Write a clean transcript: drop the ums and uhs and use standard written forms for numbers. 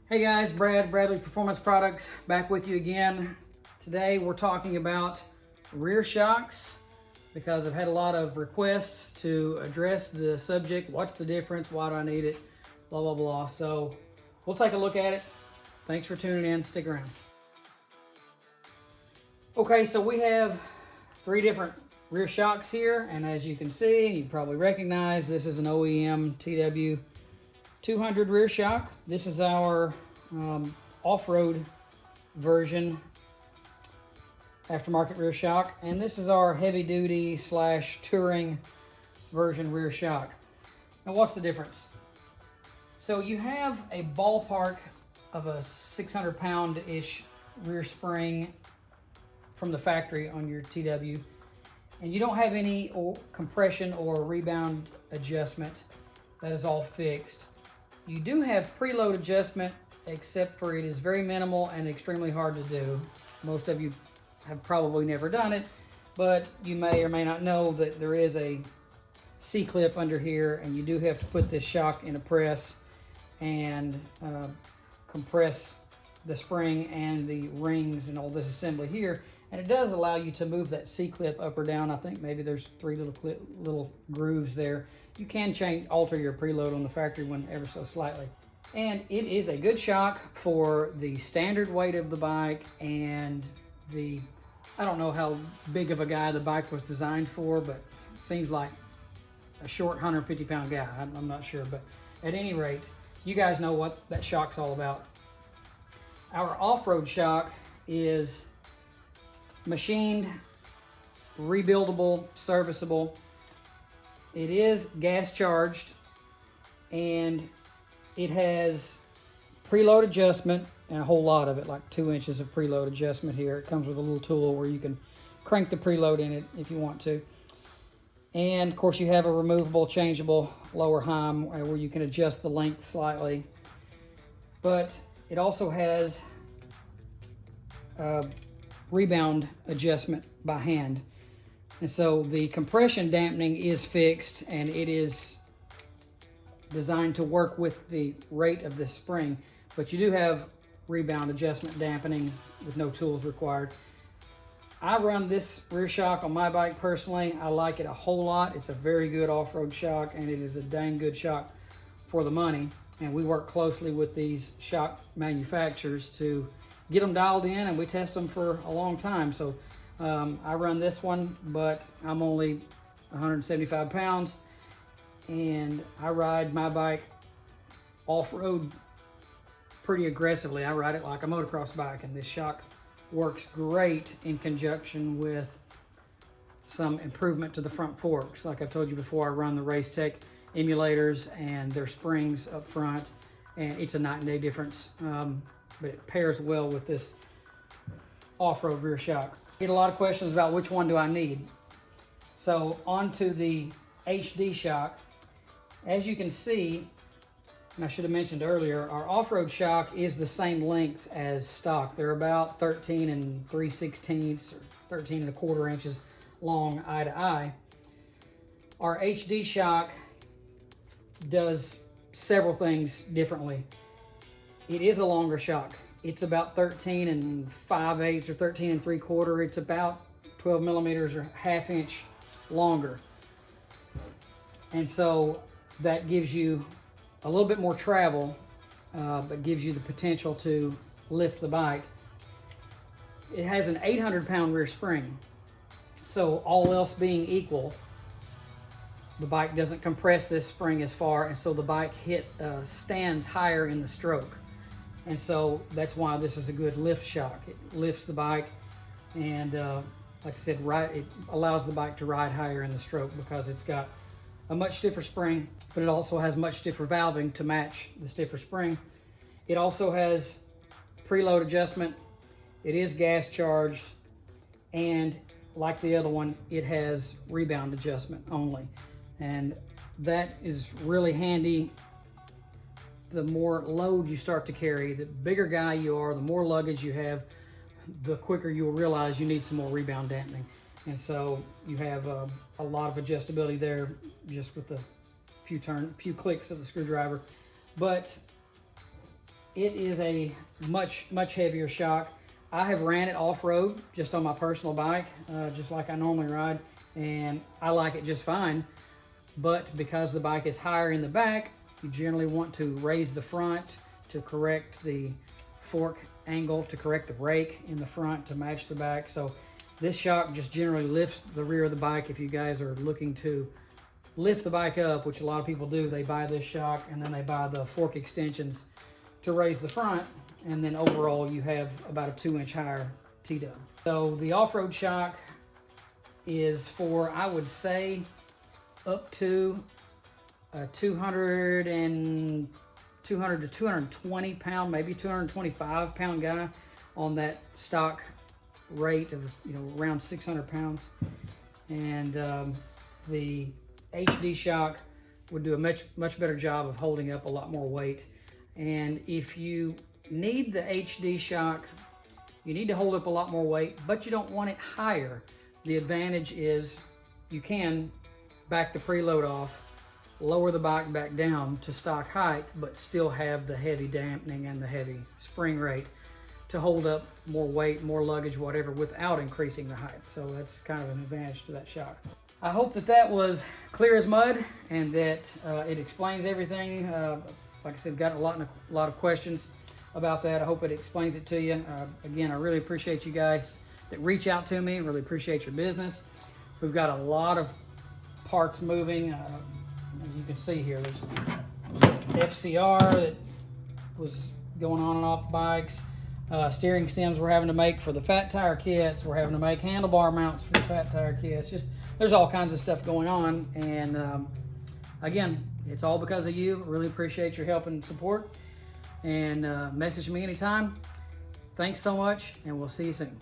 Hey guys, Bradley Performance Products, back with you again. Today we're talking about rear shocks because I've had a lot of requests to address the subject. What's the difference? Why do I need it? Blah, blah, blah. So we'll take a look at it. Thanks for tuning in. Stick around. Okay, so we have three different rear shocks here, and as you can see, you probably recognize this is an OEM TW200 rear shock. This is our off-road version aftermarket rear shock, and this is our heavy-duty / touring version rear shock. Now, what's the difference? So you have a ballpark of a 600-pound-ish rear spring from the factory on your TW, and you don't have any compression or rebound adjustment. That is all fixed. You do have preload adjustment, except for it is very minimal and extremely hard to do. Most of you have probably never done it, but you may or may not know that there is a C-clip under here, and you do have to put this shock in a press and compress the spring and the rings and all this assembly here. And it does allow you to move that C-clip up or down. I think maybe there's three little grooves there. You can alter your preload on the factory one ever so slightly. And it is a good shock for the standard weight of the bike and I don't know how big of a guy the bike was designed for, but it seems like a short 150-pound guy. I'm not sure, but at any rate, you guys know what that shock's all about. Our off-road shock is machined, rebuildable, serviceable. It is gas charged, and it has preload adjustment and a whole lot of it, like 2 inches of preload adjustment here. It comes with a little tool where you can crank the preload in it if you want to. And of course you have a removable, changeable lower heim where you can adjust the length slightly. But it also has rebound adjustment by hand. And so the compression dampening is fixed, and it is designed to work with the rate of this spring, but you do have rebound adjustment dampening with no tools required. I run this rear shock on my bike personally. I like it a whole lot. It's a very good off-road shock, and it is a dang good shock for the money. And we work closely with these shock manufacturers to get them dialed in, and we test them for a long time. So I run this one, but I'm only 175 pounds, and I ride my bike off-road pretty aggressively. I ride it like a motocross bike, and this shock works great in conjunction with some improvement to the front forks. Like I've told you before, I run the Race Tech emulators and their springs up front, and it's a night and day difference, but it pairs well with this off-road rear shock. Get a lot of questions about which one do I need. So on to the HD shock. As you can see, and I should have mentioned earlier, our off-road shock is the same length as stock. They're about 13 3/16 or 13 1/4 inches long eye to eye. Our HD shock does several things differently. It is a longer shock. It's about 13 5/8 or 13 3/4. It's about 12 millimeters or ½ inch longer. And so that gives you a little bit more travel, but gives you the potential to lift the bike. It has an 800-pound rear spring. So all else being equal, the bike doesn't compress this spring as far, and so the bike stands higher in the stroke. And so that's why this is a good lift shock. It lifts the bike, and like I said, it allows the bike to ride higher in the stroke because it's got a much stiffer spring, but it also has much stiffer valving to match the stiffer spring. It also has preload adjustment. It is gas charged, and like the other one, it has rebound adjustment only. And that is really handy. The more load you start to carry, the bigger guy you are, the more luggage you have, the quicker you'll realize you need some more rebound dampening. And so you have a lot of adjustability there just with the few clicks of the screwdriver. But it is a much heavier shock. I have ran it off-road just on my personal bike, just like I normally ride, and I like it just fine. But because the bike is higher in the back, you generally want to raise the front to correct the fork angle, to correct the rake in the front to match the back. So this shock just generally lifts the rear of the bike. If you guys are looking to lift the bike up, which a lot of people do, they buy this shock and then they buy the fork extensions to raise the front, and then overall you have about a 2-inch higher TW. So the off-road shock is for, I would say, up to a 200 to 220 pound, maybe 225 pound guy on that stock rate of, around 600 pounds. And the HD shock would do a much better job of holding up a lot more weight. And if you need the HD shock, you need to hold up a lot more weight, but you don't want it higher. The advantage is you can back the preload off, lower the bike back down to stock height, but still have the heavy dampening and the heavy spring rate to hold up more weight, more luggage, whatever, without increasing the height. So that's kind of an advantage to that shock. I hope that was clear as mud and that it explains everything. Like I said, got a lot of questions about that. I hope it explains it to you. Again, I really appreciate you guys that reach out to me. Really appreciate your business. We've got a lot of parts moving. As you can see here, there's FCR that was going on and off bikes. Steering stems we're having to make for the fat tire kits. We're having to make handlebar mounts for the fat tire kits. Just there's all kinds of stuff going on, and again, it's all because of you. Really appreciate your help and support, and message me anytime. Thanks so much, and we'll see you soon.